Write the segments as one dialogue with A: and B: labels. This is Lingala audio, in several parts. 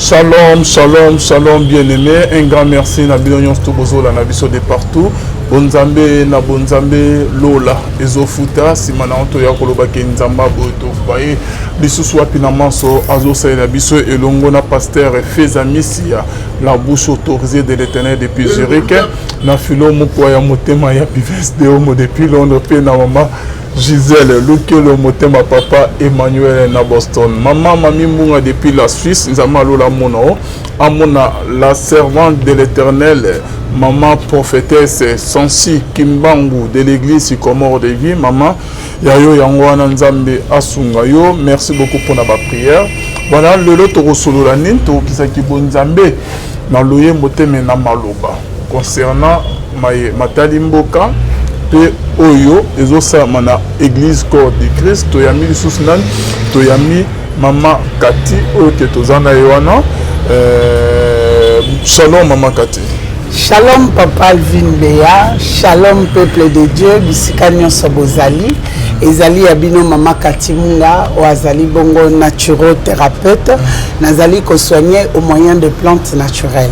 A: Shalom, shalom, shalom, bien-aimé. Un grand merci na Bilonion Stobozola na biso de partout. Bonzambe na bonzambe Lola ezofuta simana onto ya koloba ke nzamba boto baye lisusu wapi na manso azosa na biso elongo na pasteur Fezamisia la bouche autorisée de l'Éternel depuis Zurich na filo moko ya motema ya Pives de Homo depuis Londres pe na mama Gisèle, Lukelo Motema Papa Emmanuel na Boston. Maman Mami Munga depuis la Suisse, Nzama Lola Mono, Amona, la servante de l'Éternel, Maman prophétesse Sansi Kimbangu de l'église Sycomore de Vie, Maman Yayo Yangwana Nzambe Asungayo, merci beaucoup pour la prière. Voilà, le lot Rosolo la Ninto qui s'acquibo Nzambe, na Loye Moteme na Maloba. Concernant Matali Mboka, pe oyo ezosa mana église corps de Christ toyami lisusunan toyami mama Kati oyo ke tozana yoana shalom mama Kati.
B: Shalom papa Alvin Beya, shalom peuple de Dieu, bisika nyonso bozali, ezali abino mama Kati Munga, oazali bongo naturothérapeute, nazali ko soigner au moyen de plantes naturelles.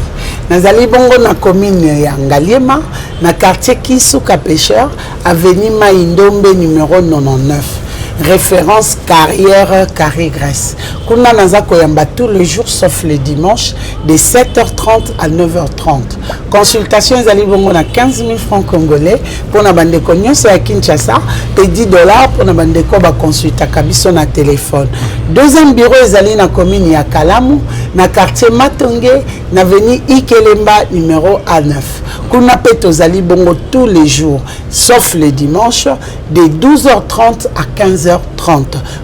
B: Nazali bongo na commune ya Ngaliema, na quartier Kisuka Pêcheur, avenue Maïndombe numéro 99. Référence carrière Carré Grèce. Kuna nazako yamba tous les jours sauf le dimanche de 7h30 à 9h30. Consultation ezali bongo na 15 000 francs congolais pour na bandeko nyonso ya Kinshasa et $10 pour na bandeko ba consulta kabiso na téléphone. Deuxième bureau ezali na commune ya Kalamu na quartier Matonge na avenue Ikelemba numéro A9. Kuna pe tozali bongo tous les jours sauf le dimanche de 12h30 à 15h30.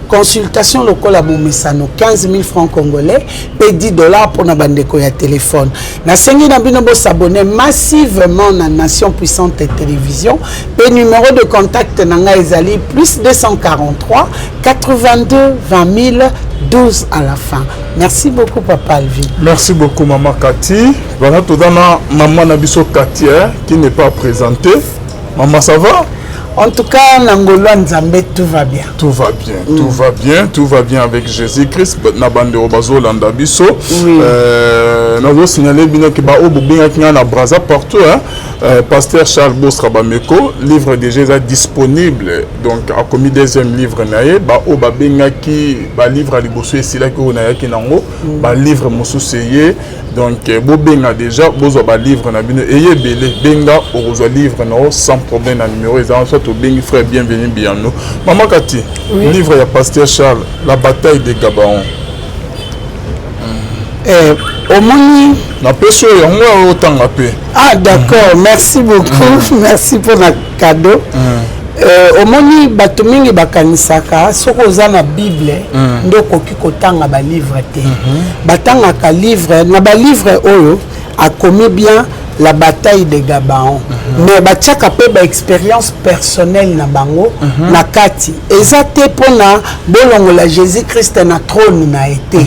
B: Consultation locale à Momesano, 15 000 francs congolais, et $10 pour na bandeko ya téléphone. Na sengi na bino bo s'abonner massivement na Nation Puissante Télévision. Et numéro de contact nanga ezali plus 243 82 20 000 12 à la fin. Merci beaucoup papa Alvin.
A: Merci beaucoup maman Kati. Voilà tout dans maman Nabiso Kati qui n'est pas présentée. Maman ça va?
B: En tout cas, Nangolo Nzambe, tout va bien.
A: Tout va bien, tout va bien, tout va bien avec Jésus-Christ. Nabande Obazo Landabiso.
B: Oui.
A: Nous avons signalé que na Braza partout. Pasteur Charles Bosra Bameko, livre de Jésus disponible. Donc, a commis deuxième livre nae. Oba benga ki livre à liboso et sila ki onaya ki nango. Livre moussouseye. Donc, bo benga déjà bozo livre na bino eye belé benga ozo livre na sans problème na numéro ezan soit au bengi frère bienvenue bien nous. Maman Kati, oui. Livre ya Pasteur Charles, la bataille de Gabaon.
B: Au moni
A: na peso yango otanga pe.
B: Ah d'accord, merci beaucoup. Merci pour le cadeau. Au moni bato mingi bakanisaka soko oza na Bible ndoko kikotanga ba livre te. Batanga ka livre na ba livre oyo a commis bien la bataille de Gabaon. Mais batiaka pe ba expérience personnelle na bango na kati. Eza te pona bolongo la Jésus-Christ na trône na été.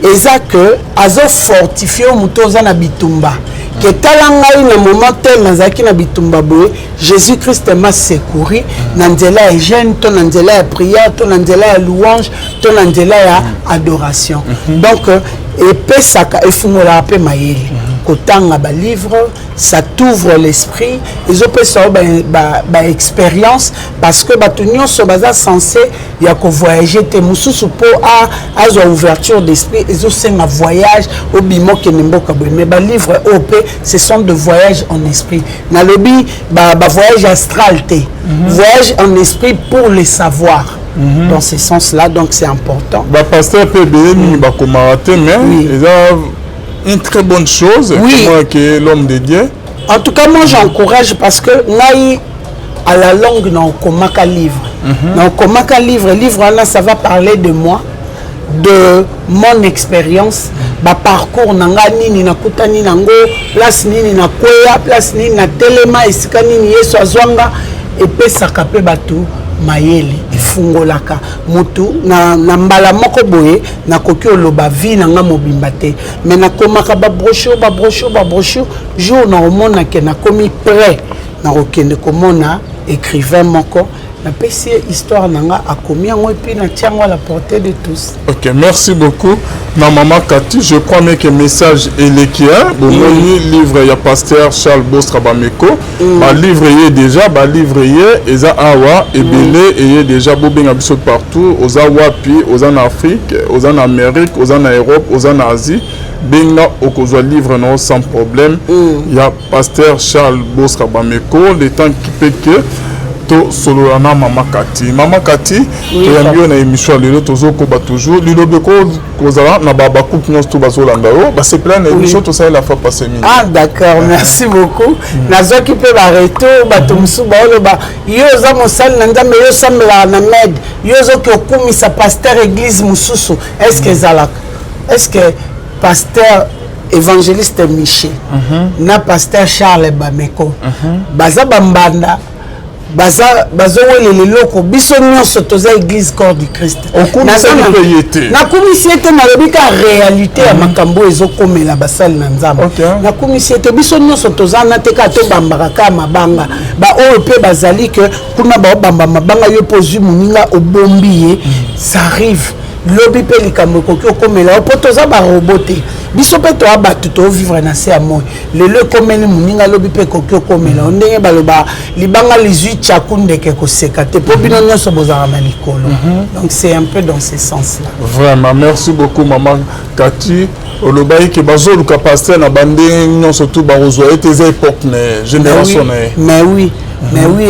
B: Eza que azo fortifier muto oza na bitumba. Que talangai na moment tel nazaki na bitumba boye Jésus-Christ m'a secouru na nzela ya jeûne, to na nzela ya prière, to na nzela ya louange, to na nzela ya adoration. Donc epesaka efungola pe mayele. Kotanga ba livre, ça t'ouvre l'esprit, ils ont ça ba expérience parce que ba tunyo so baza censé ya ko voyager te mususu po a ouverture d'esprit, ils ont c'est un voyage au bimo ke nemboka boy mais ba livre OP ce sont de voyages en esprit. Na lobi ba voyage astral te. Voyage en esprit pour le savoir. Dans ce sens-là, donc c'est important.
A: Ba pasteur PBM ba komarate mais ils ont une très bonne chose pour moi que l'homme de Dieu.
B: En tout cas, moi j'encourage parce que naï à la longue non komaka livre. Non komaka livre là ça va parler de moi, de mon expérience, ba parcours nanga nini nakutani nango, place nini na koya, place nini na telema esika nini yeso azwanga et pesa kape batu mayele ifungolaka mutu na mbala moko boye na koki oloba vi nanga mobimba te mais na komaka ba brochure jour na omona ke na komi prêt na okende komona écrivain moko na pesi histoire nanga a commis en puis na tiango à la portée de tous.
A: OK, merci beaucoup. Na maman Cathy, je crois même que message est l'équien. Bon, livre il y a pasteur Charles Bostra Bameko. Ba livre est déjà, ba livre est eza awa et belé et déjà bobenga biso partout, aux Awapi, aux en Afrique, aux en Amérique, aux en Europe, aux en Asie. Benga okozwa livre non sans problème. Il y a pasteur Charles Bostra Bameko, le temps qui peut que to solo na Maman Cathy. Maman Cathy, to yambio na émission lelo tozo ko ba toujours lilobe ko kozala na baba coupe nyos to bazo landa o ba c'est plein émission to ça la fois passée mini.
B: Ah d'accord, merci beaucoup. Nazo ki pe ba retour ba to musu ba lo ba yo za mosal na nzambe yo sambela na med yo zo ki okumisa pasteur église mususu. Est-ce que pasteur évangéliste Michel na pasteur Charles Bameko baza bambanda bazo wele loko biso nyonso toza église corps du Christ na komisiete na lobika réalité ya makambo ezokomela basali na nzambe na komisiete biso nyonso toza na teka to bambaka ka mabanga ba oyo pe bazali que kuna ba bamba mabanga yo pozu muninga obombi ye ça arrive lobi pe likambo koki okomela po toza ba roboté biso pe to abatu to vivre na se amoy lelo komeli muninga lobi pe koki okomela ndenge baloba libanga lizui chakunde ke koseka te po bino nyonso bozara na likolo. Donc c'est un peu dans ce sens là.
A: Vraiment merci beaucoup Maman Cathy. Olobai ke bazolu ka pasteur na bande nyonso tout barozo ete za époque na génération na.
B: Mais oui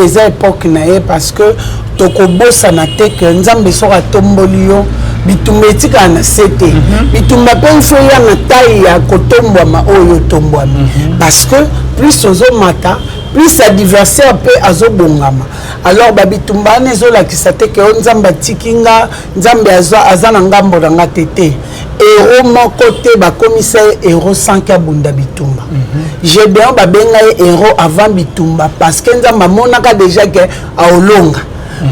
B: eza époque na parce que tokobosa na te que nzambe soka tomboli yo bitumba etika na sete bitumba pe mfo ya na taille ya kotombwama oyo tombwami parce que plus ozomata plus adversaire pe azobongama alors babitumba na ezolakisa te ke nzambe atikinga nzambe aza na ngambo na nga tete héros moko te bakomisa héros sans kabunda bitumba Gédéon babenga héros avant bitumba parce que nzambe amonaka déjà ke aolonga.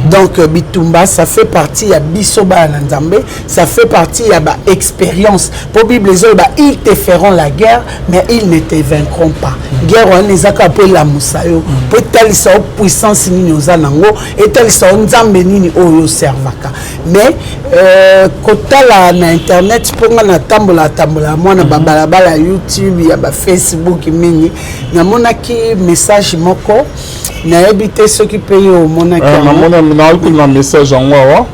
B: Donc bitumba ça fait partie ya bisoba na nzambe, ça fait partie ya ba expérience. Pour Bible ils te feront la guerre mais ils ne te vaincront pas. Guerre on ezaka pe la musayo. Pour talisa puissance nini ozanango et talisa nzambe nini oyo servaka. Mais kotala na internet ponga na tambola mwana babalabala YouTube ya ba Facebook mingi na monaki message moko na habité ceux qui payent au monaki
A: un message en Wawa.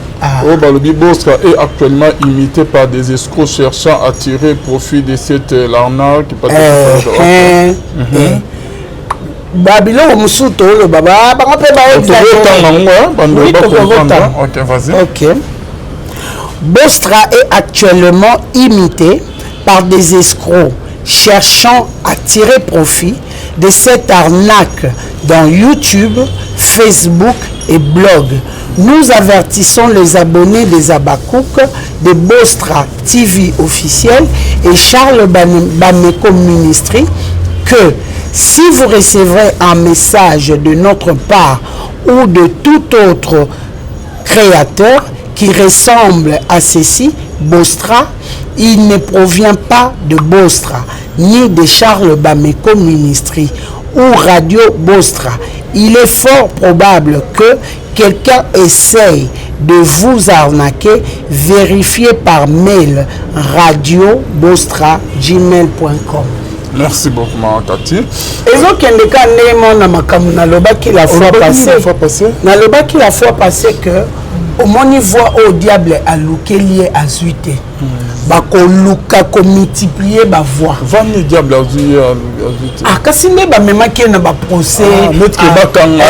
A: Balobi Bostra est actuellement imité par des escrocs cherchant à tirer profit de cette arnaque.
B: Babylone musuto le baba ba pe ba OK. Bostra est actuellement imité par des escrocs cherchant à tirer profit de cette arnaque dans YouTube, Facebook et blog. Nous avertissons les abonnés des Abakouk, de Bostra TV officiel et Charles Bameko Ministry que si vous recevrez un message de notre part ou de tout autre créateur qui ressemble à ceci, Bostra, il ne provient pas de Bostra, ni de Charles Bameko Ministry ou Radio Bostra. Il est fort probable que quelqu'un essaye de vous arnaquer. Vérifiez par mail radio-bostra@gmail.com.
A: Merci beaucoup, Maman Cathy.
B: Et donc, il y a la fois passée que au moni voit au diable à l'oukélier à zuité. Bako luka ko multiplier ba voix.
A: Vani diable à zuité.
B: Ah kasine ba mema ki na ba procès.
A: Mettre bakanga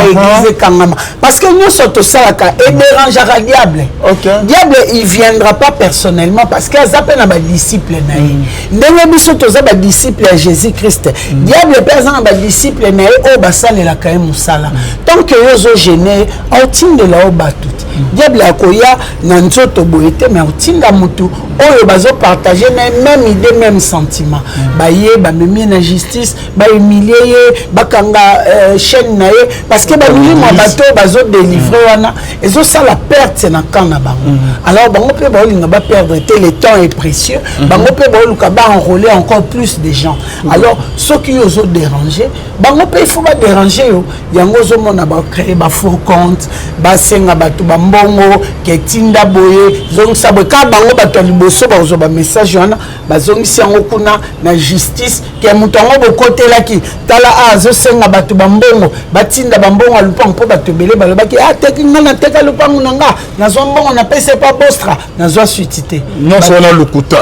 B: église kangama. Parce que nous sommes salaka et dérangera diable.
A: OK.
B: Diable il viendra pas personnellement parce que zape na ba disciple na ye. Ndenge biso toza ba disciple à Jésus-Christ. Diable personne ba disciple na ye o basale la kae musala. Tant que yozo gêné au tinde la o batut. Diable akoya na nzoto boete mais au tinda mutu oyo bazo partager même idée même sentiment baye ba memi na justice ba humilier bakanga chaîne na ye parce que ba milimo bato bazo délivrer wana ezo ça la perte na kana bango alors bango pe ba linga ba perdre le temps est précieux bango pe ba luka ba enrôler encore plus de gens alors ceux qui ozo déranger bango pe il faut pas déranger yo yango zo mona ba créer ba faux compte ba senga bato ba mbongo ketinda boye zongi sabo ka bango bato liboso ba ozo ba message wana ba zongi siango kuna na justice ke mutongo bokotela ki tala azo senga bato ba mbongo batinda ba mbongo alupango po bato belé balobaki tekinga na teka lupango nanga nazo mbongo na pese pas bostra nazo suitité
A: non so na lukuta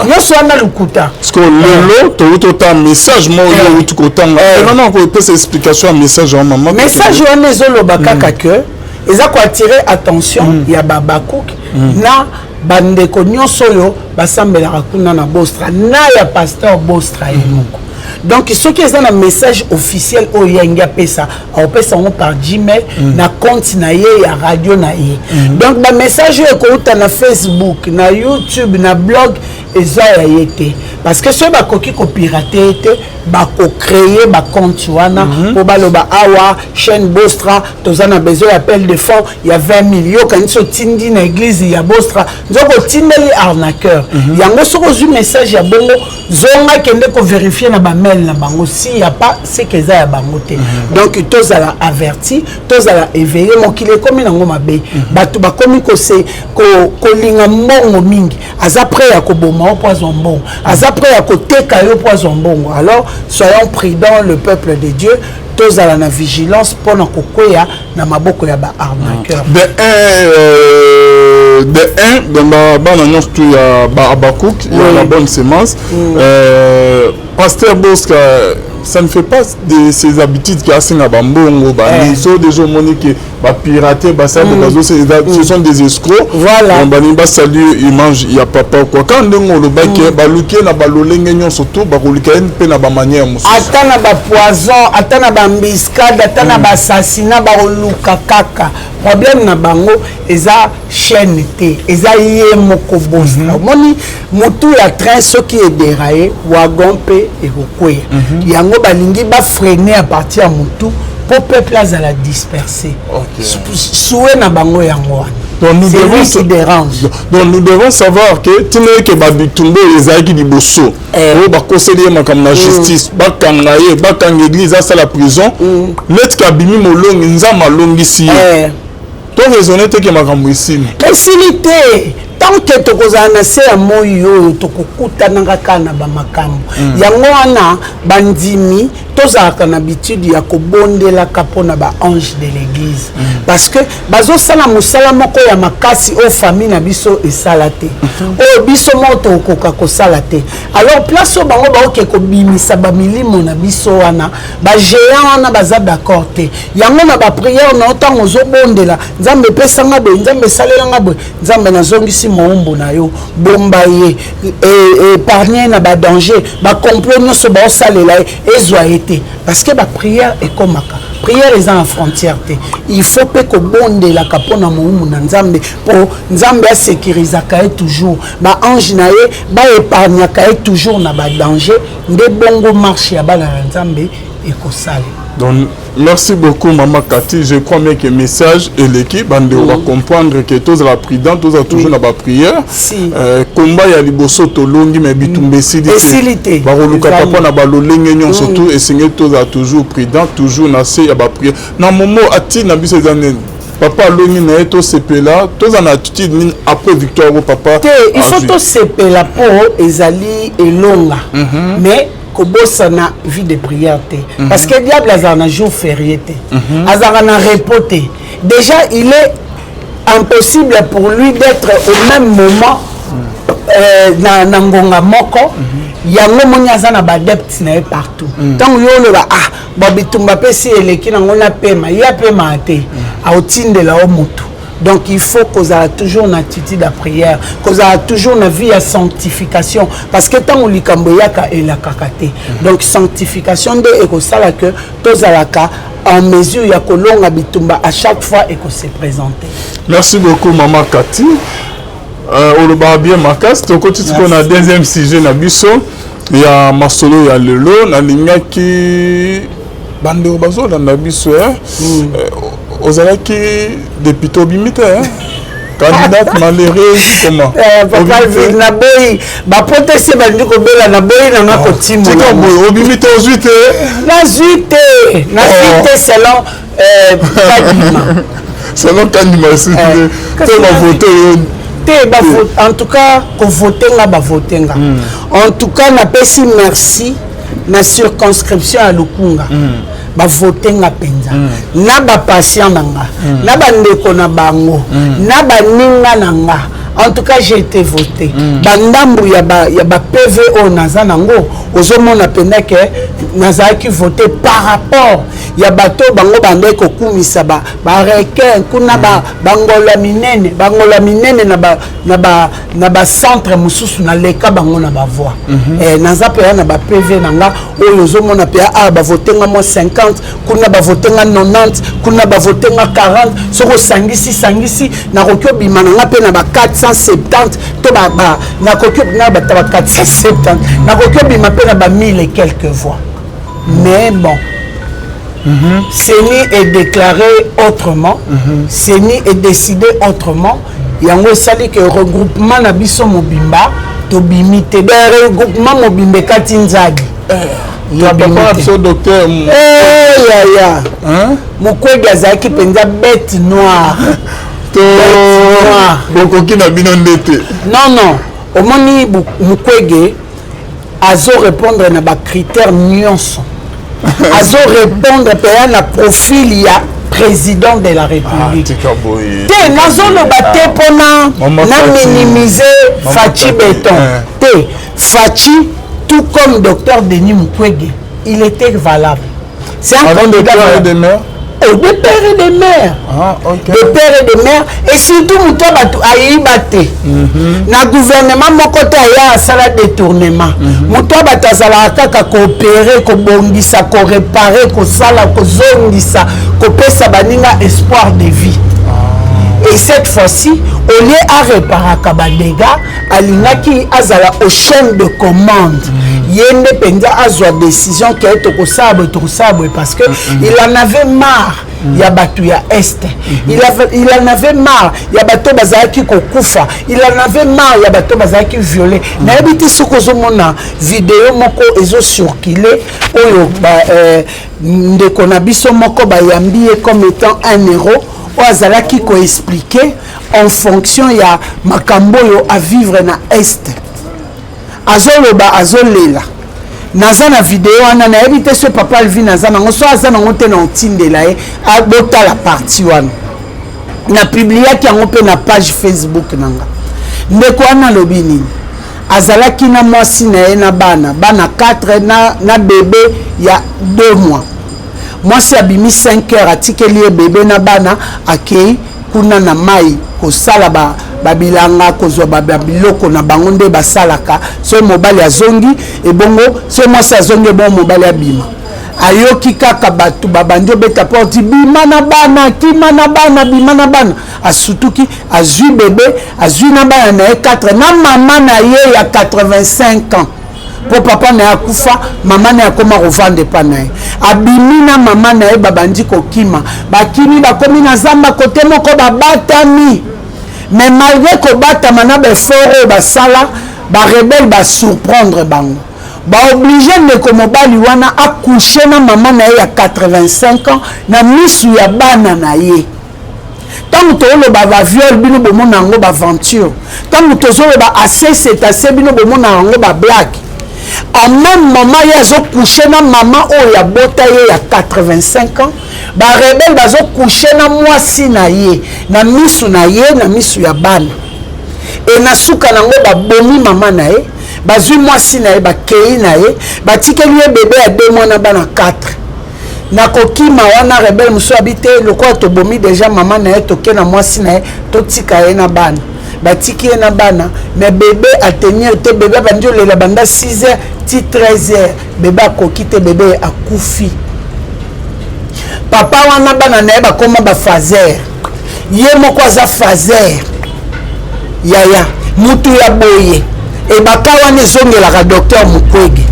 A: parce que lelo to ta message mo yo tout kotanga non ko pesa explication message en maman
B: message wana ezoloba kaka que eza ko attirer attention ya babakouk na bandeko nyonso oyo basambelaka kuna na bostra na ya pasteur bostra yemoko donc ce qui est un message officiel au yenga pesa au pesa on par Gmail na compte na ye ya radio na ye donc ba message ko na Facebook na YouTube na blog eza ya yete parce que ceux ba koki ko pirater te ba ko créer ba compte wana pour baloba awa chaîne Bostra tozana besoin appel de fonds il y a 20 millions quand so tindi na église ya Bostra nzoko tindeli arnaqueur yango soko zu message ya bongo zonga kende ko vérifier na ba mail na bango si y a pas c'est que ça ya bango te donc tozala averti tozala éveillé mokile komi nango mabe batu ba komi ko se ko linga mbongo mingi aza prêt ya ko boma poison bon aza prêt ya ko teka yo poison bon alors soyons prudents le peuple de Dieu tozala na vigilance pona kokoya na maboko ya ba arnaqueur
A: de un dans la bana nyonso ya ba abakouk ya la bonne semence pasteur Bosca ça ne fait pas de ces habitudes qui asinga bambongo baniso déjà monique ba pirater ba ça ce sont des escrocs
B: voilà
A: bani ba salut image ya papa quoi quand ndongo lo baki ba luke na ba lolenge nyonso to ba kolika pe na ba manière musu
B: atana ba poison atana ba mbiscade atana ba assassinat ba luka kaka problème na bango eza chaîne te eza ye moko bosna moni mutu ya train ce qui est déraillé wagon pe et kokoya yango balingi ba freiner à partir ya mutu pour peuple azala disperser soué na bango yango
A: donc nous devons savoir que tine ke babitumbo ezaki liboso o bakoseli makam na justice bakanga ye bakanga église asa la prison net kabimi molongi nzama longisi to raisonner te ke makambo isini
B: esili tant que tokozala na se ya moi oyo tokokutanaka kaka na bamakambo yango wana bandimi tozalaka na habitude ya kobondelaka mpona baange de l'église parce que bazosala mosala moko ya makasi oyo famille na biso esala te oyo biso moko tokoka kosala te alors place oyo bango baoke kobimisa bamilimo na biso wana bagéant wana baza d'accord te yango na bapriere na ntango ozobondela nzambe epesanga boye nzambe esalelanga boye nzambe nazongisi moumbo na yo bomba ye épargner na badanger bacomplot nyonso baosalela ye ezwa ye te parce que bapriere ekomaka prière eza na frontière te il faut pe kobondelaka mpona moumbu na nzambe mpo nzambe asécurisaka ye toujours baange na ye baépargnaka ye toujours na badanger nde bongo marche ya bana na nzambe ekosala.
A: Donc, merci beaucoup, Maman Cathy. Je crois bien que le message et l'équipe, on va comprendre que tous la prudents, tous a toujours dans la prière.
B: Si.
A: Combat ya liboso to longi mais bitumbe silité. Baroluka papa na balolenge nyon surtout et Seigneur tous a toujours prudent, toujours na se ya ba prière. Na momo ati na biso zanen. Papa longi na eto sepela, tous en attitude après victoire au papa.
B: Il faut to sepela pour ezali elonga. Mais na vie de prière parce que diable a un jour férié a un repos déjà il est impossible pour lui d'être au même moment na ngonga moko yango moni aza na badepte na partout tant yo le ah babitumba pesi eleki na ngona pema ya pema te aotindela o mutu. Donc il faut qu'on ait toujours une attitude à prière, qu'on ait toujours une vie à sanctification. Parce que tant qu'on lit Kamboyaka et la kakate. Donc sanctification de ekosala que tous à la cas en mesure ya kolonga bitumba à chaque fois et qu'on se présente.
A: Merci beaucoup Maman Cathy. oloba bien makasi tokoti sikona deuxième sujet na biso ya masolo ya lelo nalingaki bandeko bazolanda biso ozalaki député obimi te candidate malheureuse comment
B: papa ville na boyi bapotese bandi kobela na boyi nanga kotimona
A: obimi te ozwi te
B: nazwi te selon Kadima
A: selon Kadima te bavote
B: en tout cas kovotenga bavotenga en tout cas napesi merci na circonscription ya Lukunga bavotenga penza na bapatient nanga na bandeko na bango na baninga nanga en tout cas j'ai été voté bandambu ya ba PV o naza nango ozomona penda ke nazaki voté par rapport ya bato bango bandeko kumisa ba requin kuna bangola minene na ba centre mususu na leka bango na ba voix naza pe na ba PV nanga oyo ozomona pe ba votenga mo 50 kuna ba votenga 90 kuna ba votenga 40 soko sangisi na kokyo bima nanga pe na ba 470 to ba na kokyo na ba 470 na kokyo bima pe na ba 1000 et quelques voix mais bon CENI est déclaré autrement CENI est décidé autrement yango sali que regroupement na biso mobimba to bimite de regroupement mobimbe kati nzagi
A: docteur
B: Mukwege azalaki penza bête noire
A: bokoki na bino ndete
B: non omoni Mukwege azo répondre na ba critères nyonso azo répondre pe na profil ya président de la République te nazoloba te mpona na minimiser Fachi Béton te Fachi tout comme docteur Denis Mukwege il était valable c'est un candidat
A: de maire
B: de père et de mère de père et de mère et surtout muto bato ayiba te na gouvernement moko te aya asala détournement muto bato azalaka kaka coopérer kobongisa koréparer kosala kozongisa kopesa baninga espoir de vie et cette fois-ci au lieu à réparer ba dégâts alingaki azala au chaîne de commande yende penza azwa décision qui est tokosabo parce que il en avait marre ya batu ya est il en avait marre ya bato bazaki kokufa il en avait marre ya bato bazaki violé na yebiti sokozo mona vidéo moko ezo circuler oyo ndeko na biso moko bayambiye comme étant un héros azalaki ko expliquer en fonction ya makambo yo à vivre na est azoloba azolela naza na vidéo wana na yebite ce papa alvi naza nango so aza nango te na otindela ye abota la partie wana na publiaki yango pe na page Facebook nanga ndeko wana lobi nini azalaki na mwasi na ye na bana 4 na bébé ya 2 mois mwasi abimi 5 heures atikeli ye bébé na bana akei kuna na mai kosala babilanga kozwa babiloko na bango nde basalaka so mobali azongi ebongo so mwasi azongi bon mobali abima ayoki kaka bato babandi obeta porti bima na bana kima na bana bima na bana asutuki azwi bébé azwi na bana na ye 4 na mama na ye ya 85 ans po papa na akufa mama na akoma kovande pa na ye abimi na mama na ye babandi kokima bakimi bakomi na zamba kote moko babatami mais malgré kobatama na befort oyo basala barebele basurprendre bango baoblige ndeko mobali wana akouche na mama na ye ya 85 ans na misu ya bana na ye ntango tozoloba baviole bino bomona yango baventure ntango tozoloba ase bino bomona yango bablake en même moment ye azokouche na mama oyo abota ye ya 85 ans barebele bazokouche na mwasi na ye na misu na ye na misu ya bana e na suka nango babomi mama na ye bazwi mwasi na ye bakei na ye batikeli ye bebe ya 2 mois na bana 4 na kokima wana rebele mosusu abi te lokola tobomi deja mama na ye toke na mwasi na ye totika ye na bana batiki ye na bana mais bébé atenir te bébé bandi olela banda 6 heures ti 13 heures bébé akoki te bébé akufi papa wana bana na ye bakoma bafazer ye moko aza fazer yaya mutu ya boye et bakawa ne zongelaka docteur Mukwege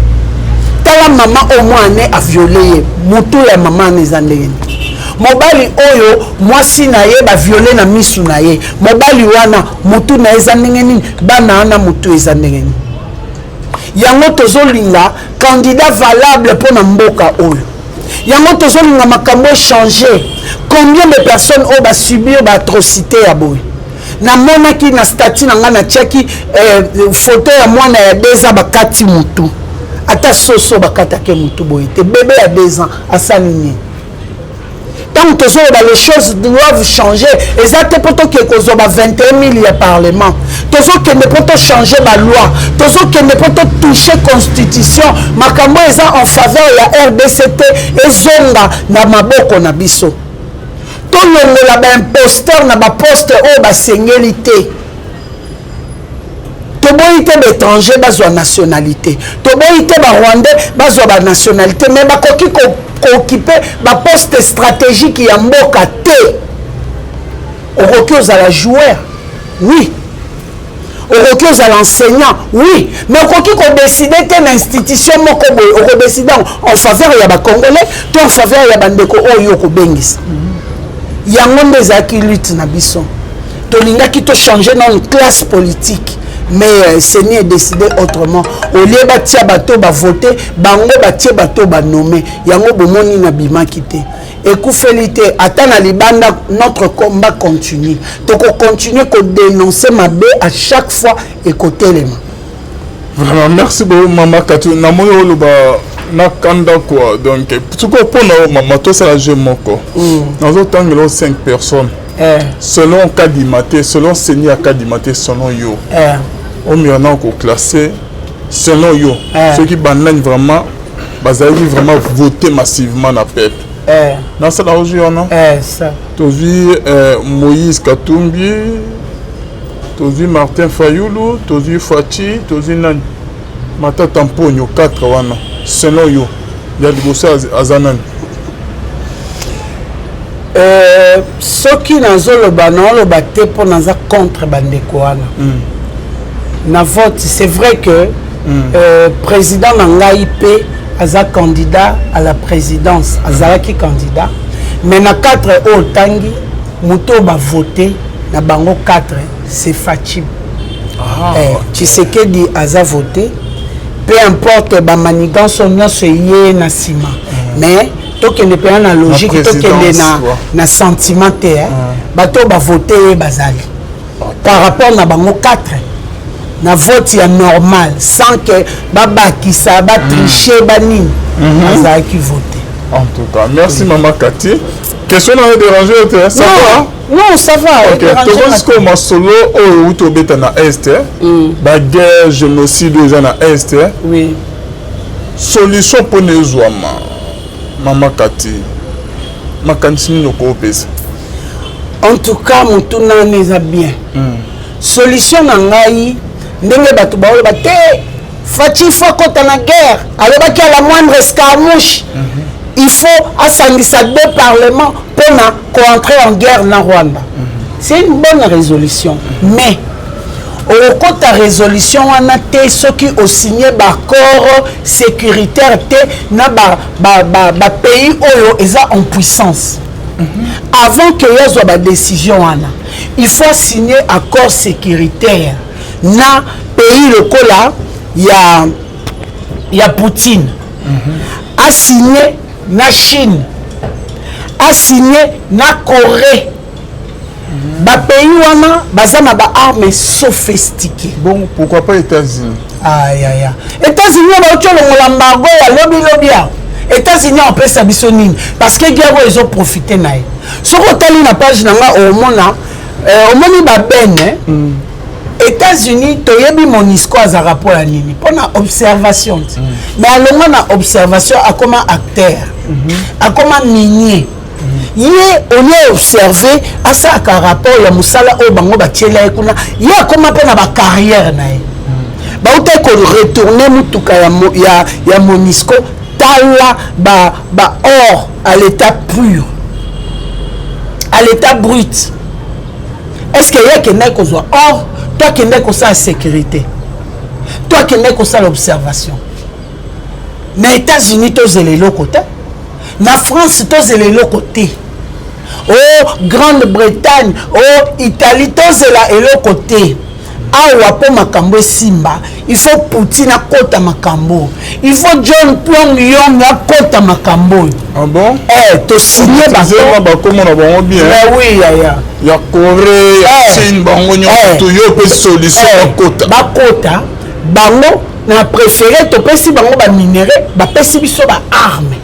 B: tala mama au moins ne a violé mutu ya mama ne zandenge mobali oyo mwasi na ye ba violé na misu na ye mobali wana mutu na ezandenge nini bana na mutu ezandenge nini yango tozolinga candidat valable pour na mboka oyo yango tozolinga makambo changer combien de personnes au ba subir ba atrocité ya boye na monaki na statut na nga na tiaki photo ya mwana ya 2 ans bakati mutu ata soso bakatake mutu boye te bébé ya 2 ans asalini tant que les choses doivent changer exactement pour que cause 21 000 ya parlement toujours que ne peut changer la loi toujours que ne peut toucher constitution makambo eza en faveur ya RDCT et zonga na maboko na biso to longola ba imposteur na ba poste o ba sengélité to boyité d'étranger bazwa nationalité to boyité ba rwandais bazwa ba nationalité mais ba koki ko occuper ba poste stratégique ya mboka te okoki ozala joueur oui okoki ozala enseignant oui mais okoki kodécider te na institution moko boye okodécider en faveur ya bacongolais to en faveur ya bandeko oyo okobengisa yango nde ezalaki lutte na biso tolingaki tochanger na une classe politique mais Seni est décidé autrement au lieu batia bato ba voter bango batie bato ba nommer yango bomoni na bima kité ekoufelité ata na libanda notre combat continue to ko continuer ko dénoncer mabe à chaque fois et côté les mains
A: vraiment merci beaucoup mama Katu na moyo loba na kanda quoi donc tout ko pona mama to ça la jeu moko dans autant que 5 personnes selon Kadimate selon Seni Kadimate selon yo on a classé selon yo ceux qui bandent vraiment bazali vraiment voter massivement na peuple dans ça là aujourd'hui non
B: ça
A: tu vu Moïse Katumbi tu vu Martin Fayoulou tu vu Fachi tu vu Nani Mata Tamponyo 4 wana selon yo ya liboso azanan
B: ceux qui nazoloba na loba te pour naza contre bandeko wana na vote c'est vrai que président Nangaï P aza candidat à la présidence azalaki candidat mais na 4 au tangi muto ba voté na bango 4 c'est Fatim Tshisekedi aza voté peu importe ba manigance nyonso yé na sima mais tokende pe na logique tokende na sentiment te bato ba voté bazali par rapport na bango 4 na vote ya normal sans que babakisa ba tricher banini ça qui voter
A: en tout cas merci maman Kati question n'a dérangé ça va
B: non ça va
A: OK to pense que ma solo o to beta na est ba guerre génocide déjà na est
B: oui
A: solution pour les zouama maman Kati makanisi noko pesa
B: en tout cas mutuna neza bien solution na ngai ndenge bato baoyo bate Fachi faut kota na guerre alobaki à la moindre escarmouche il faut asangisa 2 parlements pour entrer en guerre na Rwanda c'est une bonne résolution mais au kota résolution wana te soki o signé accord sécuritaire te na ba pays oyo eza en puissance avant que yazo ba décision wana il faut signer accord sécuritaire na pays lokola ya Poutine a signé na Chine a signé na Corée ba pays wana bazana ba armes sophistiquées
A: bon pourquoi pas États-Unis
B: États-Unis ba otolo l'embargo ya lobby États-Unis en pesa biso nini parce que guerre ils ont profité nae soko tali na page nanga au moni ba ben États-Unis toyebi Monisco à rapport à nini pour na observation mais alonga na observation a comme acteur a comme minier yé on est observé à ça ka rapport ya musala o bango ba tiela ekuna yé comme pe na ba carrière nae ba uta ko retourner mutuka ya Monisco tala ba or à l'état pur à l'état brut est-ce qu'il y a quelqu'un qui or toi qui n'es que ça la sécurité, toi qui n'es que ça l'observation. Na États-Unis tous les côté, na France tous les côté. Oh Grande-Bretagne, oh Italie tous les côté. Awa po makambo simba, il faut Poutine à kota makambo, il faut John Pyongyang à kota makambo.
A: Ah bon?
B: To signer
A: comment on va bien.
B: Oui,
A: ya Corée, ya Chine, bango nyoto yo pe solution kota.
B: Ba kota, bango na préféré to pesi bango ba minerai, ba pesi biso ba arme.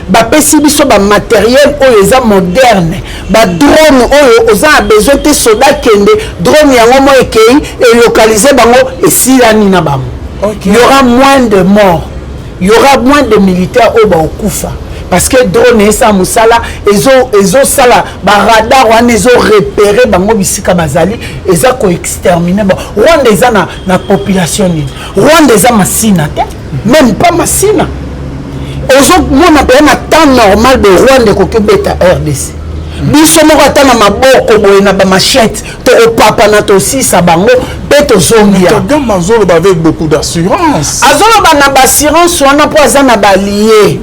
B: Ba pesi biso ba matériel oyo eza moderne, ba drone oyo oza a besoin te soldat kende drone yango mo ekei et localiser bango et silani na bango. Il y aura moins de morts, il y aura moins de militaires au ba okufa parce que drone esa musala ezo sala ba radar wana ezo repérer bango bisika bazali eza ko exterminer ba Rwanda eza na population ni Rwanda eza masina te même pas masina. Aujourd'hui, on a un temps normal de Rwanda qui est à RDC. Biso moko ata na maboko boye na ba machette to papa na to si sabango peto zomia.
A: Kagame azolo avec beaucoup d'assurance.
B: Azolo ba na assurance wana po azana ba lié.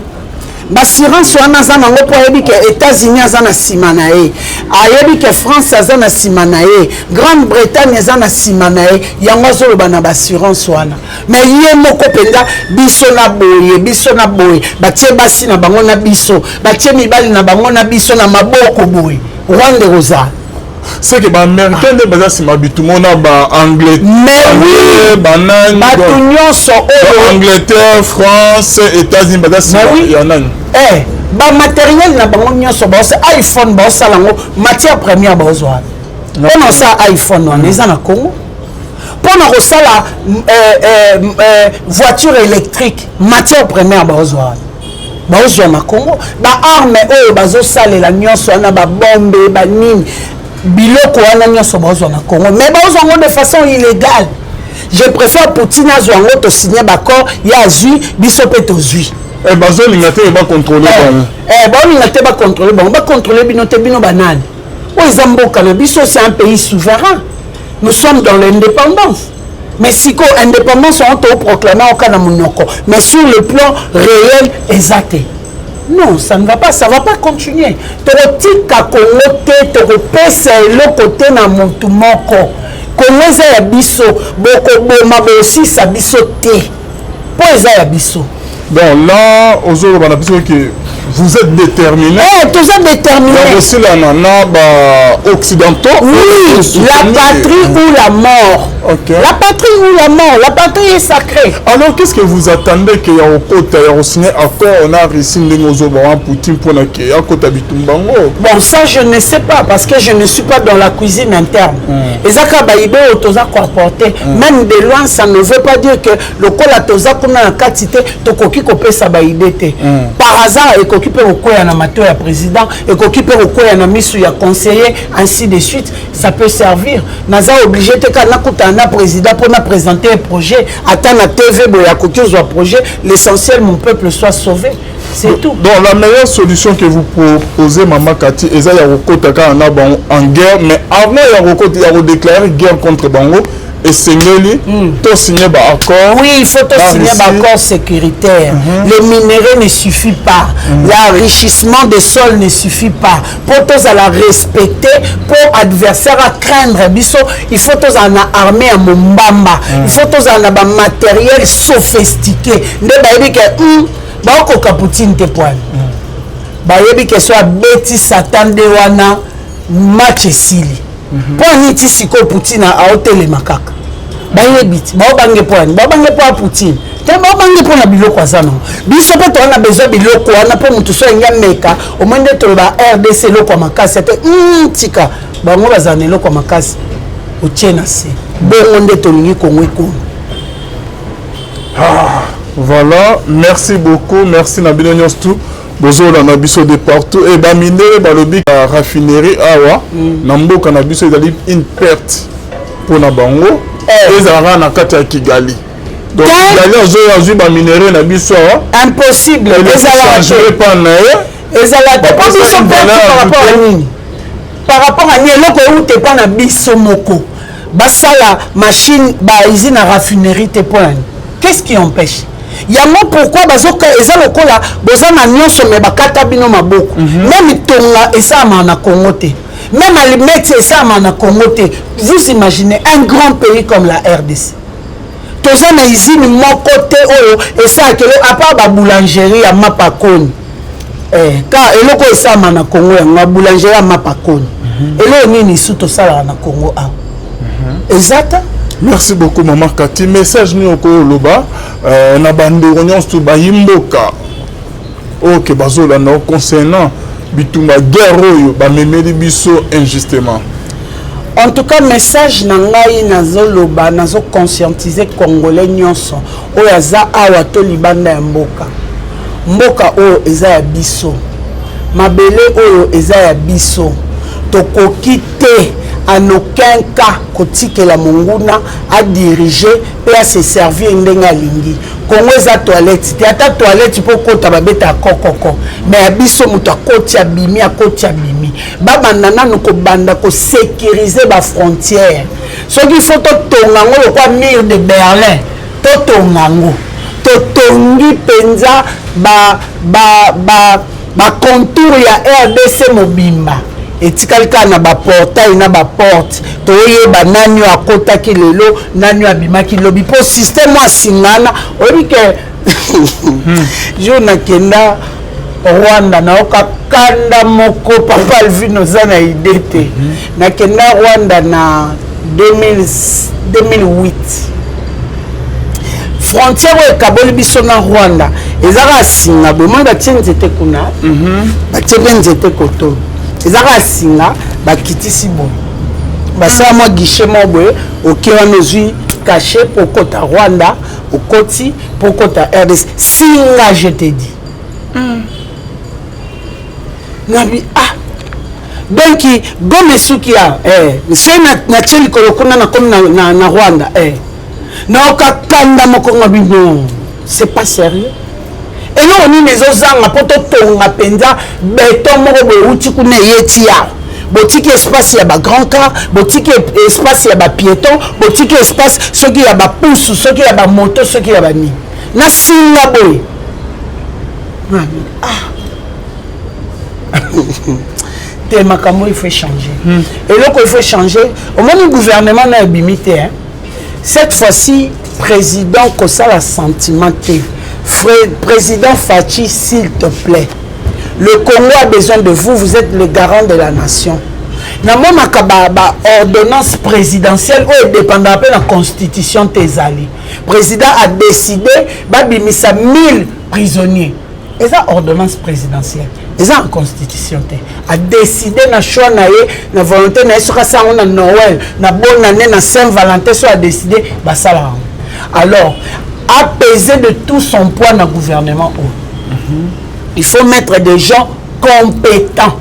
B: L'assurance wana zana ngo po yebi ke États-Unis azana simana e. Ayebi ke France azana simana e. Grande-Bretagne azana simana e. Yango azolo ba na assurance wana. Mais ye moko penda biso na boye. Batie basi na bango na biso. Batie mibali na bango na biso na maboko boye. Rwanda roza.
A: C'est que les Américains ne sont pas tout le monde anglais.
B: Mais oui,
A: Angleterre, France, États-Unis, il y en a.
B: Eh, ba matériel na bango nyonso ba iPhone ba salango matière première ba ozwa. On ça iPhone on est na Congo. Pour na sala voiture électrique matière première ba ozwa. Ba ozwa na Congo, ba arme oyo bazo salela nyonso na ba bombe ba nini. Biloko wana nyonso bazwa na Congo mais bazwa de façon illégale. Je préfère Poutine azwa ngo to signer d'accord ya azui biso pe to zui.
A: Bazo lingate ba contrôler bon.
B: Ba lingate ba contrôler bon, ba contrôler bino te bino banane. O ezamboka na biso c'est un pays souverain. Nous sommes dans l'indépendance. Mais si ko indépendance on to proclamer au kana monoko, mais sur le plan réel exact. Non, ça ne va pas, ça va pas continuer. Totika Kongote, topesa le côté na mutu moko. Kongoza ya biso, boko boma bosi sa biso te. Po eza ya biso.
A: Bon, là, aujourd'hui, on a besoin que vous êtes déterminés.
B: Tous êtes déterminés.
A: Il y a aussi la nana occidentaux.
B: Oui, la patrie ou la mort.
A: Okay.
B: La patrie ou la mort. La patrie est sacrée.
A: Alors, qu'est-ce que vous attendez qu'il y ait au côté, il y a signé accord, on a réussi à Poutine pour qu'il y ait un côté Bitumbango?
B: Bon, ça, je ne sais pas parce que je ne suis pas dans la cuisine interne. Et ça, même de loin, ça ne veut pas dire que le colatoza qu'on a en quantité, par hasard, et qu'occupé au coin na mato ya président, et qu'occupé au coin na misu ya conseiller, ainsi de suite, ça peut servir. Naza obligé de na président pour présenter un projet, attendre la TV, un projet, l'essentiel, mon peuple soit sauvé. C'est tout.
A: Donc la meilleure solution que vous proposez, Maman Kati, c'est en guerre, mais avant il y a déclaré guerre contre Bango. Et Sengeli, tu signé un accord.
B: Oui, il faut signer un accord sécuritaire. Le minerai ne suffit pas. L'enrichissement des sols ne suffit pas. Pour tous à la respecter, pour adversaire à craindre, il faut tous en armée à Mumbamba. Il faut tous en avoir matériel sophistiqué. Ne pas dire que Bako Kaputine te poil. Bayebi que soit bêtise Satan de wana match sili. Pour niti siko Poutine a hôtel makaka. Bayebit, ba bange poani, ba bange po Poutine. Te ba bange po na biloko azana. Biso pe to na besoin biloko wana po mutu so nga meka, au moins de to ba RDC loko makasi te tika. Ba ngo bazana loko makasi. O tiena se. Bongo nde to lingi Kongo ikono.
A: Voilà, merci beaucoup, merci Nabilo Nyostou. Bozo la nabiso de partout et ba minere ba lobi la raffinerie awa nambo kanabiso ezali une perte pour na bango ezara na kati ya Kigali. Donc Kigali ozo ba minere na biso
B: impossible
A: ezala pas na
B: ezala pas biso par rapport à nini par rapport à nini loko ou te pas na biso moko basala machine ba usine à raffinerie te point. Qu'est-ce qui empêche? Yango pourquoi bazoka eza lokola bozana nyonso me bakata bino maboko. Même tonga esa na Congo te. Même alimete esa na Congo te. Vous imaginez un grand pays comme la RDC. Tozana usine moko te oyo esa kelo à part ba boulangerie à Mapakoni. Car eloko esa na Congo ya boulangerie à Mapakoni. Elo nini suto sala na Congo a. Exact.
A: Merci beaucoup Maman Kati. Message ni oko loba na bande nyonso to bayimboka. OK bazola na concernant bitumba guerre oyo ba memeli biso injustement.
B: En tout cas message na ngai nazo loba nazo conscientiser congolais nyonso oyo aza awa to libanda ya mboka. Mboka oyo eza ya biso. Mabele oyo eza ya biso. Tokoki te en aucun cas kotikela monguna à diriger et à se servir ndenga lingi. Congo eza toilette, te ata toilette po kota babeta kokoko. Mais abiso muto akoti abimi akoti abimi. Baba nana no ko banda ko sécuriser ba frontière. Soki faut to tongango le kwa mur de Berlin. To tongango. To tongi penza ba contour ya RDC mobimba. Et tikalika na ba portail na ba porte to yeba nani akotaki lelo nani abimaki lobi po système wa singana obi ke jo na kenda Rwanda na okakanda moko papa Alvino zana idete na kenda Rwanda na 2008 frontière e kaboli biso na Rwanda ezaka singa bo manga tienzete kuna ba tienzete koto ezaka singa bakitisi bo basala mo guichet mo boye okewa nozui caché pour kota Rwanda au koti pour kota RDC singa je te dis nabi donc gome suki a c'est na tcheli kolokuna na comme na Rwanda na okakanda moko ngabi non c'est pas sérieux. Et nous, on est aux poto tonga penza béton moko boye uti kuna yeti ya boutique espace ya ba grand car boutique espace ya ba piéton boutique espace ceux qui ya ba pousse ceux qui ya ba moto ceux qui ya ba ni na singa boye te makambo il faut changer et là il faut changer au moins le gouvernement na bimité hein cette fois-ci président ko ça la sentiment Président Fachi, s'il te plaît, le Congo a besoin de vous, vous êtes le garant de la nation. Na mona kababa ordonnance présidentielle ou dépendant de la constitution Tezali. Président a décidé babimisa 1000 prisonniers. Et ça ordonnance présidentielle. Et ça en constitution a décidé na choix na na volonté na sur ça on a Noël, na bonne année na Saint-Valentin soit a décidé basala. Alors apaiser de tout son poids dans le gouvernement. Il faut mettre des gens compétents.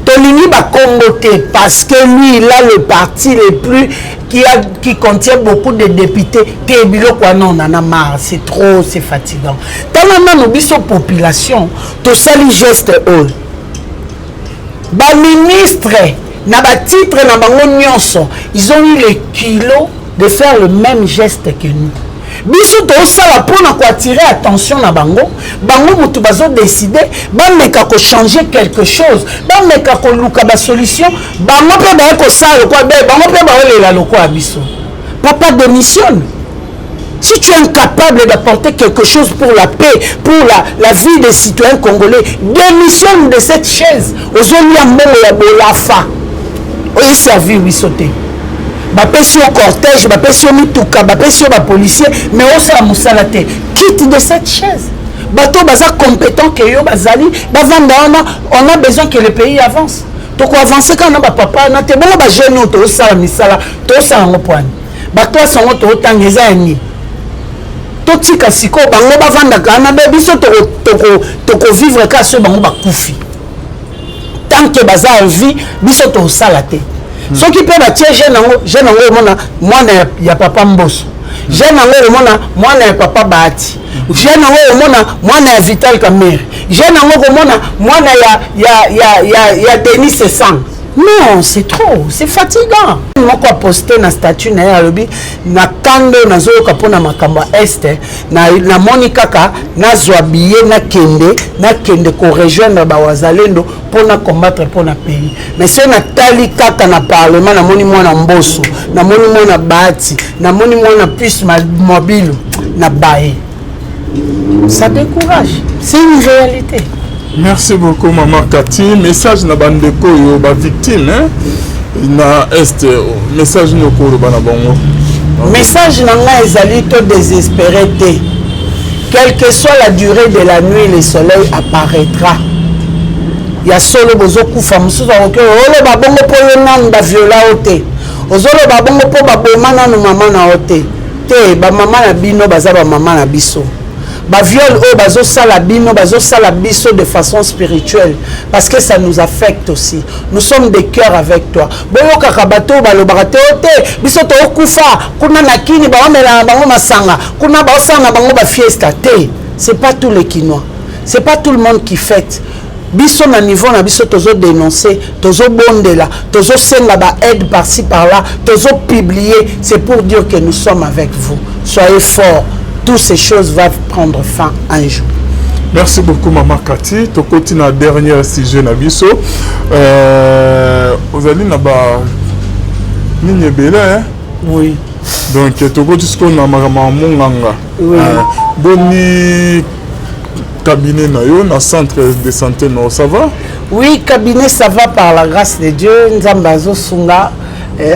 B: Tolini va comboter parce que lui, il a le parti le plus qui contient beaucoup de députés. On en a marre, c'est trop, c'est fatigant. Dans la population, tout ça, les gestes hauts. Les ministres, ils ont eu le kilo de faire le même geste que nous. Biso to sala pona ko attirer attention na bango mutu bazo décider ba meka ko changer quelque chose ba meka ko luka ba solution bango pe ba ko sala ko be bango pe ba olela loko abiso papa démissionne si tu es incapable d'apporter quelque chose pour la paix pour la vie des citoyens congolais démissionne de cette chaise ozolia mbongo ya bolafa oyo servir bisote bapesi au cortège, bapesi au mituka, bapesi au policier, mais aussi à Moussalate. Quitte de cette chaise. Bateau baza compétent que yo bazali, on a besoin que le pays avance. Donc avancer quand on a papa, on a te bon ba jeune to sala misala, to sala ngopwani. Bateau sango to tangeza ni. To tika siko bango bavanda kana be biso to vivre ka so bango bakufi. Tant que baza en vie, biso to salate. Ce qui peut battre jeune mona mwana ya papa Mboso. Jeune mona mwana ya papa Bahati. Jeune mona mwana ya Vital Kamerhe. Jeune mona mwana ya Denis Sesang. Non, c'est trop, c'est fatigant. Moko a posté na statut na alobi na kando na zo kapona makamba este na moni kaka na zwa billet na kende ko rejoindre ba wazalendo pona combattre pona pays. Mais c'est na tali kaka na parlement na moni mwana Mbosso, na moni mwana Bati, na moni mwana plus mobile na bae. Ça décourage, c'est une réalité.
A: Merci beaucoup Maman Cathy. Message na bandeko yo ba victime hein? Na est message no ko bana bango.
B: Message na nga ezali to désespéré te. Quelle que soit la durée de la nuit, le soleil apparaîtra. Ya solo bozo kufa mususu oke olo babongo po yo nanu ba viola ote. Ozolo babongo po baboma nanu mama na ote. Te ba mama na bino baza ba mama na biso. Ba viol o bazo sala bino bazo sala biso de façon spirituelle parce que ça nous affecte aussi. Nous sommes des cœurs avec toi. Boyo kakabato balobakate ote biso to okufa kuna nakini ba omela bango masanga kuna ba osanga bango ba fiesta te. C'est pas tous les Kinois. C'est pas tout le monde qui fête. Biso na niveau na biso tozo dénoncer, tozo bondela, tozo senga ba aide par-ci par-là, tozo publier, c'est pour dire que nous sommes avec vous. Soyez forts. Toutes ces choses vont prendre fin un jour.
A: Merci beaucoup Maman Cathy. To continue na dernier sujet na biso. Ozali na ba nini belé hein?
B: Oui.
A: Donc to go jusqu'au na mama monganga.
B: Oui.
A: Boni cabinet na yo na centre de santé no ça va?
B: Oui, cabinet ça va par la grâce de Dieu. Nzambazo sunga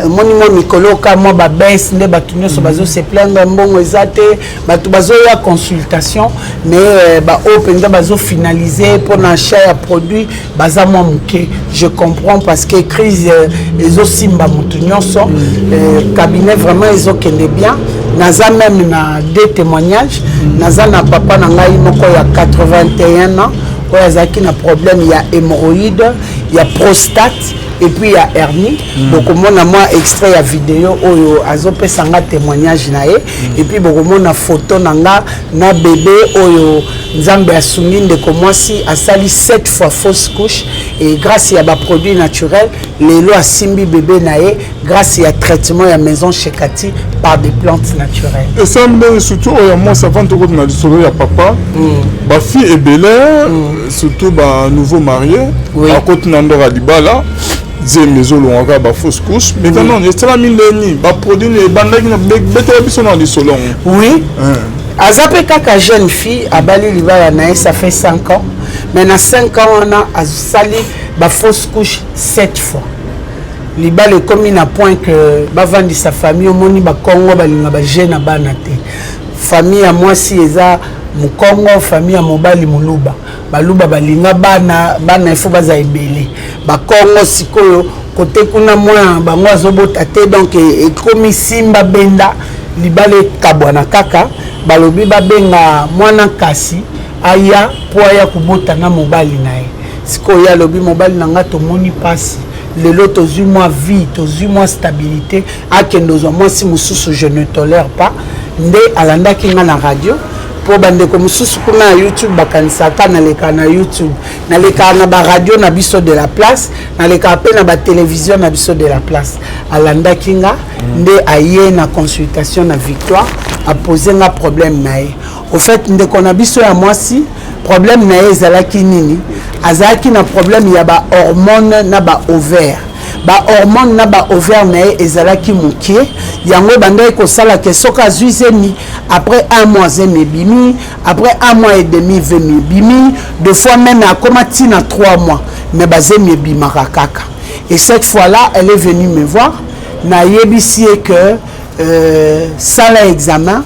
B: monimo mikolo ka mo ba baisse nde batu nyoso bazo se plaindre mbongo ezate batu bazo ya consultation mais ba openza bazo finaliser pour l'achat ya produit baza mo muke. Je comprends parce que crise ezo simba mutu nyoso cabinet vraiment ezo kende bien. Naza même na deux témoignages. Naza na papa na ngai moko ya 81 ans oyo azaki na problème il y a hémorroïde, il y a prostate et puis il y a hernie. Donc on a moi extrait la vidéo oyo azopesa nga témoignage na ye et puis beaucoup na photo nanga na bébé oyo nzambe asungi ndeko mwasi asali 7 fois fausse couche et grâce à ba produit naturel lelo asimbi bébé na ye grâce à traitement ya maison chez Cathy par des plantes naturelles. Et
A: ça me surtout oyo moi savant to na solo ya papa ba fille est belle surtout ba nouveau marié à côté nandora dibala maison longa ba fausse couche mais maintenant il y a millénaire ba produit les bandaki na bete biso na di solon.
B: Oui. Azape kaka jeune fille abali libala na ça fait 5 ans mais na 5 ans on a azali ba fausse couche 7 fois. Libala comme na point que ba vandi sa famille au moni ba Congo balinga ba jeune bana te. Famille à moi si eza mu Congo famille à mobali muluba baluba balinga bana il faut baza ebele ba Congo sikoyo côté kuna moi bango azobota te donc ekomi simba benda libale kabwana kaka balobi babenga mwana kasi aya po aya kubota na mobali nae sikoyo ya lobi mobali nanga to moni pasi lelo tozui moi vie tozui moi stabilité akendo zo moi si mususu je ne tolère pas nde alanda kinga na radio pour bande comme sous kuna YouTube bakanisaka na leka na YouTube na leka na ba radio na biso de la place na leka pe na ba télévision na biso de la place alanda kinga nde aye na consultation na Victoire a posé un problème nae au fait nde kona biso ya mwasi problème nae ezalaki nini azalaki na problème ya ba hormone na ba ovaire ba hormone na ba ovaire nae ezalaki mukie yango banda ko sala ke soka zuizeni après 1 mois zemi bimi après 1 mois et demi vemi bimi deux fois même à komati na 3 mois mais bazemi bimaka kaka et cette fois là elle est venue me voir na yebisi que sala examen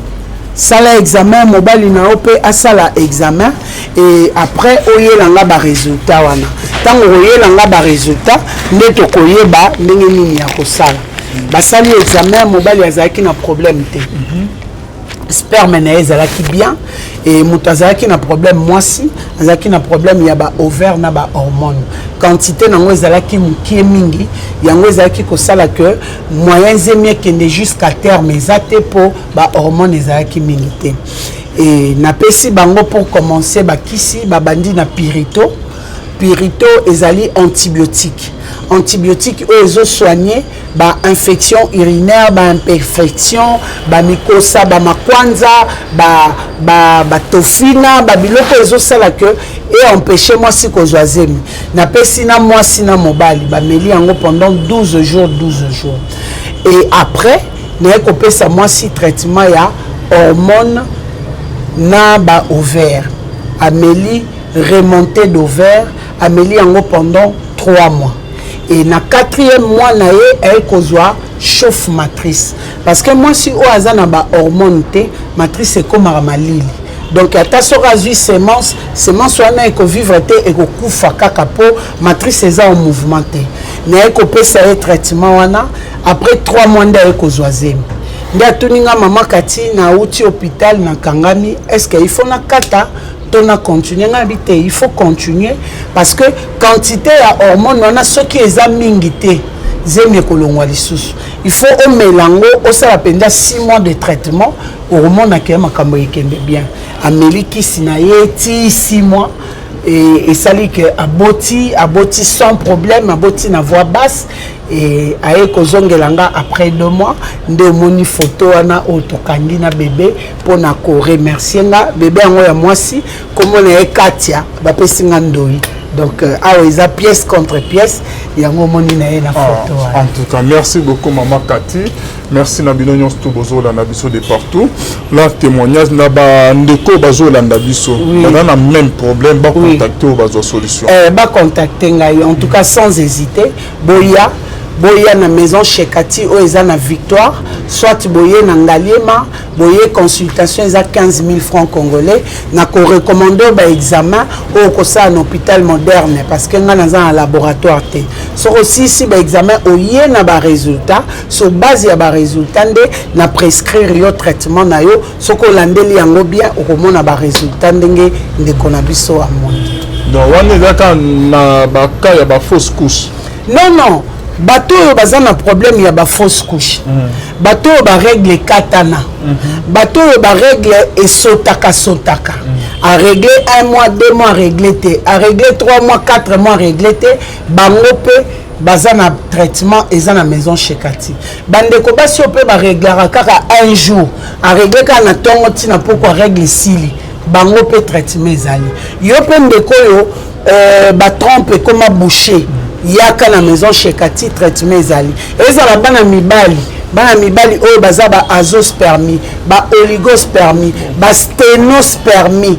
B: mobile na op a sala examen et après oyelanga ba résultat wana tango oyelanga ba résultat ndeto koyeba ndenge nini ya kosala basali examen mobile azaki na problème te sperme na ezalaki bien et mutazaki na problème mwasi azaki na problème ya ba ovaire na ba hormone quantité nango ezalaki mukie mingi yango ezalaki kosala que moyen zemie kende jusqu'à terme ezate po ba hormone ezalaki mingi te et napesi bango pour commencer ba kisi ba bandi na pirito Pirito ezali antibiotique oyo soigner ba infection urinaire, ba imperfection, ba mycosa, ba makwanza, ba tofina, ba biloko ezo sala que et empêcher moi si kozwa zemi na pesi na moi si na mobali ba meli yango pendant 12 jours et après na ko pesa moi si traitement ya hormone na ba ovaire amélie remontée d'ovaire amélie yango pendant 3 mois et na 4e mois na ye elle kozwa chauffe matrice parce que moi si o azana ba hormone te matrice est comme malili donc ata soka zui semence wana eko vivre te eko kufa kaka po matrice eza en mouvement te na eko pesa ye traitement wana après 3 mois nda eko zoazemi nda tuninga mama kati na uti hôpital na kangami est-ce que il faut na kata tona continuer ngabite il faut continuer parce que quantité ya hormone wana soki eza mingi te zemi kolongwa lisusu il faut au mélango au sala penda 6 mois de traitement hormone akema makambo ekende bien Amélie kisi na yeti 6 mois et sali que aboti sans problème aboti na voix basse et aye kozongelanga après 2 mois nde moni photo wana otokangi na bébé pona ko remercier nga bébé yango ya mwasi komona e Katia bapesi nga ndoi donc awa eza pièce contre pièce yango moni na ye na photo
A: en tout cas merci beaucoup maman Cathy merci na bino nyonso to bozola na biso de partout là témoignage na ba ndeko bazola na biso on a même problème ba contacter ou bazo solution
B: ba contacter ngai en tout cas sans hésiter boya na maison chez Cathy o eza na Victoire soit boye na Ngaliema boye consultation eza 15 000 francs congolais na ko recommander ba examen au kosa en hôpital moderne parce que nga naza na laboratoire te so aussi si ba examen oye na ba résultat sur base ya ba résultat nde na prescrire yo traitement na yo soko landeli yango bien okomona ba résultat ndenge ndeko na biso amondi
A: donc wana ezaka na ba cas ya ba fausse couche
B: non bato oyo baza na problème ya ba fausse couche bato oyo ba règle katana bato oyo ba règle esotaka a régler 1 mois 2 mois régler te a régler 3 mois 4 mois régler te bango pe baza na traitement eza na maison chez Cathy bandeko basi ope ba régler kaka 1 jour a régler ka na tongo tina pourquoi règle sili bango pe traitement ezali yo pe ndeko yo ba trompe comme boucher yaka na maison chez Cathy traitement ezali ezala bana mibali oyo baza ba azospermie ba oligospermie ba sténospermie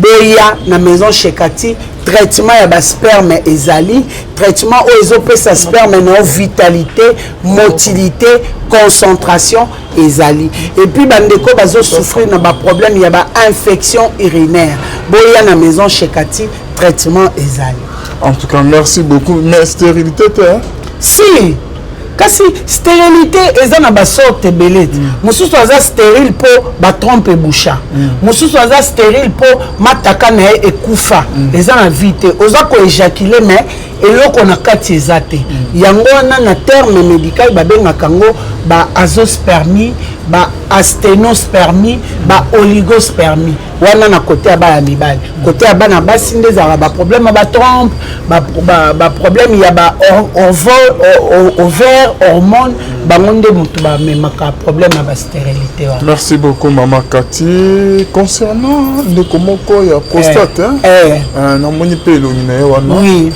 B: boya na maison chez Cathy traitement ya ba sperme ezali traitement oyo ezopesa sperme na vitalité motilité concentration ezali et puis bandeko bazo souffrir na ba problème ya ba infection urinaire boya na maison chez Cathy traitement ezali.
A: En tout cas, merci beaucoup. Mais stérilité,
B: si, kasi stérilité eza na ba sorte belete. Mususu aza stérile po ba trompe boucha. Mususu aza stérile po mataka na ekufa. Eza na vite. Oza ko éjaculer mais eloko na kati ezate. Yango na terme médical ba benga kango ba azospermie, ba asténospermie, ba oligospermie. Wana na côté ya ba mibali. Côté ya bana basi ndeza ba problème ba trompe, ba problème ya ba ovaire, hormone, bangonde mutu ba memaka problème ya ba stérilité.
A: Merci beaucoup maman Cathy. Concernant le komoko ya prostate na moni pe elongina wana.
B: Oui.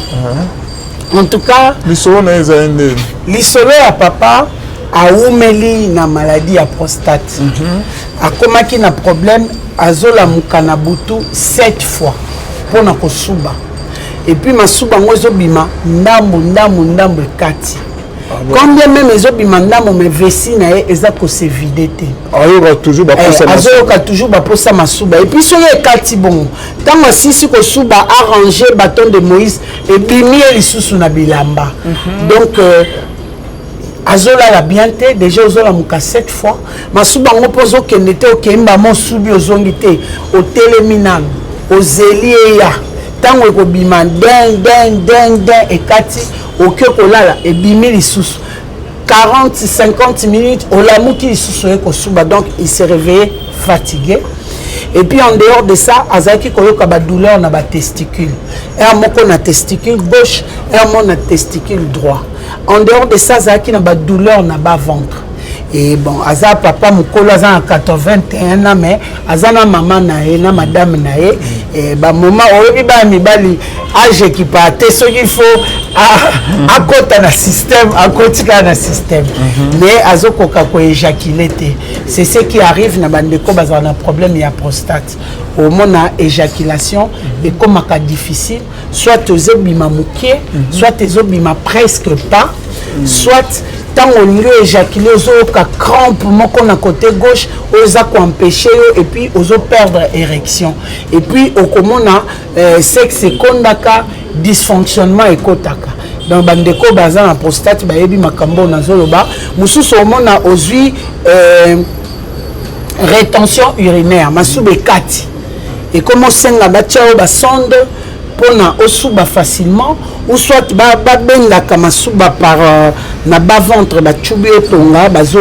B: En tout cas,
A: lisolo na ezende.
B: Lisolo ya papa aumeli na maladie ya prostate. Akomaki na problème azola mukana butu 7 fois pour na kosuba. Et puis masuba ngozo bima ndambo ekati. Combien même ezobima ndambo me vessie na eza ko se vider te.
A: Ayoka toujours ba posa masuba.
B: Azoka toujours ba posa masuba. Et puis so ekati bon. Tango sisi ko suba arranger bâton de Moïse et bimi lisusu na bilamba. Donc azola la bien te déjà ozola muka 7 fois masuba ngo pozo kende te okemba mo subi ozongi te oteleminam ozeli ya tango ekobima den ekati okyo kolala ebimi lisusu 40-50 minutes olamuki lisusu ekosuba donc il s'est réveillé fatigué Et puis en dehors de ça, azaki koyoka ba douleur na ba testicule. Et moko na testicule gauche, et mon na testicule droit. En dehors de ça, azaki na ba douleur na ba ventre. Et bon, aza papa mukolo aza na 81 ans, mais aza na maman nae na madame nae. Et ba maman oyebi ba mibali âge qui parte, ce qu'il faut à côté na système, à côté na système. Mais azoko kako éjaculer. C'est ce qui arrive na bandeko baza na problème il y a prostate. Au moment na éjaculation et comme ça difficile, soit aux obima mukie, soit aux obima presque pas, soit tant on lieu éjaculer aux ka crampe moko na côté gauche aux a empêcher et puis aux perdre érection et puis au komona sexe kondaka dysfonctionnement ekotaka donc bandeko baza na prostate bayebi makambo na zoloba mususu omona ozui rétention urinaire masube kati et comment senga batiao ba sonde pona osuba facilement ou soit ba benga kama suba par na bas ventre ba chubi etonga bazo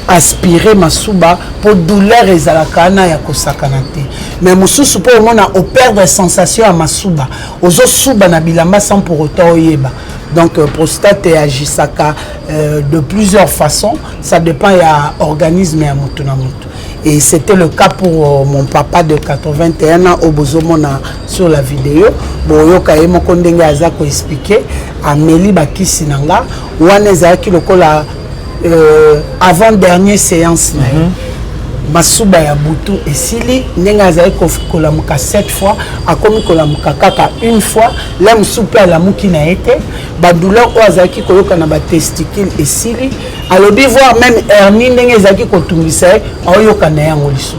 B: aspirer masuba pour douleur ezalaka na ya kosakana te mais mususu po mona o perdre sensation à masuba ozo suba na bilamba sans pour autant oyeba donc prostate agisaka de plusieurs façons, ça dépend il y a organisme et à mutu na mutu. Et c'était le cas pour mon papa de 81 ans au Bozomona sur la vidéo. Boyo kaye moko ndenge azako expliquer Amélie bakisi nanga wana zaki lokola avant dernière séance na masuba ya butu esili ndenge azali kolamuka 7 fois akomi kolamuka kaka une fois la musupe ala muki na ete ba douleur o azaki koyoka na ba testicule esili alobi voir même hernie ndenge ezaki kotungisa oyoka na yango lisusu.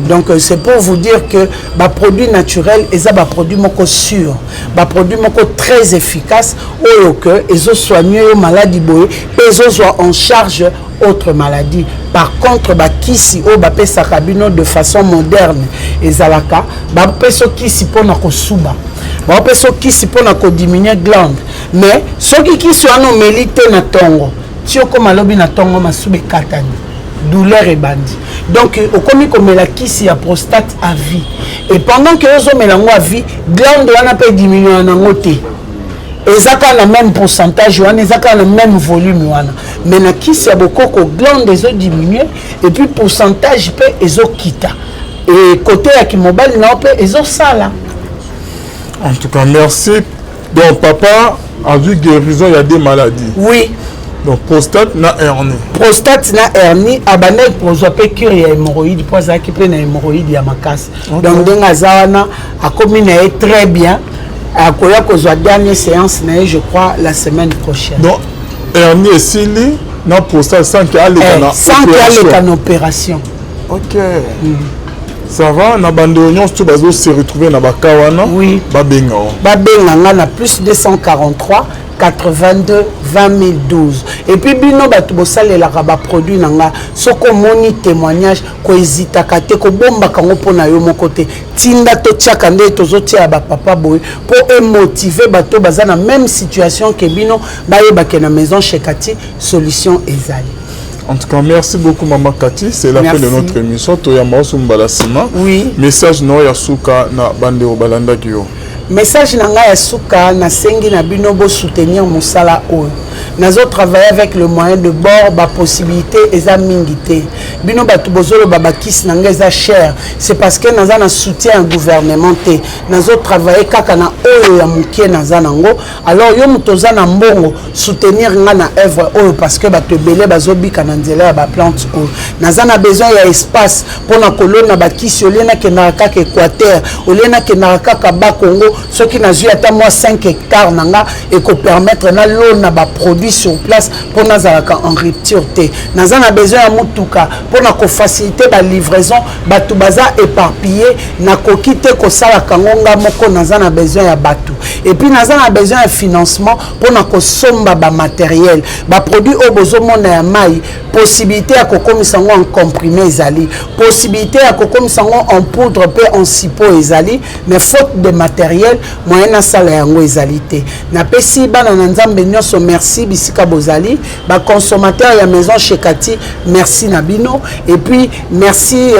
B: Donc c'est pour vous dire que les produits naturels et les produits moko sûrs, les produits moko très efficaces, ils ont soigné les maladies et ils ont en charge autres maladies. Par contre, kisi o bape sakabino de façon moderne ezalaka, bape so kisi pona ko suba. Bape so kisi pona ko diminuer glande. Mais ceux qui kisi ano melite na tongo, tioko malobi na tongo masube katani. Douleur et bandit. Donc, au commis comme la kisi à prostate à vie. Et pendant que les hommes à vie, glande on peut diminuer en angoté. Et ça a le même pourcentage, et ça a le même volume. Mais la kisi a beaucoup de glande les ont diminué et puis pourcentage peut les ont quitté. Et côté à qui mobile non peut les ont ça là.
A: En tout cas, merci. Donc papa a vu guérison, il y a des maladies.
B: Oui.
A: Donc prostate na hernie.
B: Prostate na hernie abandonné pour zoper curie ya hémorroïde pour ça qui peut na hémorroïde ya makas. Donc denga zawana a combiné très bien. A koya ko zo dernière séance na je crois la semaine prochaine.
A: Donc hernie et sili na prostate sans qu'il y ait
B: une opération.
A: OK. Ça va na bande oignon tout bazo se retrouver na bakawana.
B: Oui.
A: Babenga.
B: Babenga na plus 243 82 2012 et puis bino batu bosale la raba produit nanga soko moni témoignage ko hésita kate ko bomba kango pona yo moko te tinda to tiaka nde tozotia ba papa boy pour motiver bato baza na même situation que bino bayeba ke na maison chez Kati solution ezali.
A: En tout cas, merci beaucoup Maman Kati, c'est la fin de notre émission. Toya Maosumba Sima.
B: Oui.
A: Message no yasuka na bande o balanda kyo.
B: Message nanga ya suka na sengi na bino bo soutenir musala o. Nazo travailler avec le moyen de bord ba possibilité eza mingité. Bino batu bozolo babakis nanga eza cher. C'est parce que naza na soutien gouvernemental. Nazo travailler kaka na oyo ya mukie naza nango. Alors yo mutoza na mbongo soutenir nga na œuvre oyo parce que batu belé bazobika na nzela ya ba plante o. Naza na besoin ya espace pour na kolona bakisi olena ke na kaka Équateur, olena ke na kaka ba Congo. Ce qui n'a ata moi 5 hectares nanga et ko permettre na l'eau na ba produit sur place pour nazalaka en rupture té naza na besoin ya mutuka pour na ko faciliter ba livraison batu baza éparpillé na ko kité ko sala kangonga moko naza na besoin ya batu et puis naza na besoin de financement pour na ko somba ba matériel ba produit au bozomona ya mai possibilité ya ko komisa ngo en comprimé ezali possibilité ya ko komisa ngo en poudre pe en sipho ezali mais faute de matériel matériel moyen na sala yango ezalité na pesi bana na nzambe nyonso merci bisika bozali ba consommateur ya maison Chekati merci na bino et puis merci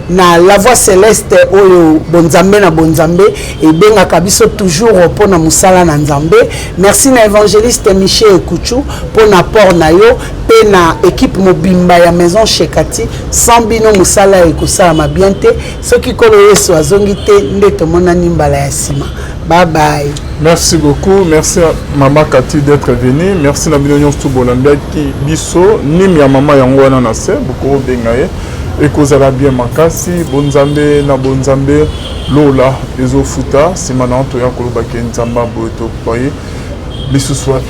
B: na la voix céleste oyo bonzambe na bonzambe et benga kabiso toujours pour na musala na nzambe merci na évangéliste Michel Ekuchu pour na port na yo pe na équipe mobimba ya maison Chekati sans bino musala ekosala mabiente ce qui kolo yeso azongi te ndeto mona nimbala ya sima. Bye bye.
A: Merci beaucoup. Merci à Maman Cathy d'être venue. Merci à Bilonion Stoubolambia qui biso nim ya Maman Yangwana na se beaucoup bengaye et kozala bien makasi bonzambe na bonzambe lola ezofuta simana to ya koloba ke nzamba boto paye biso soit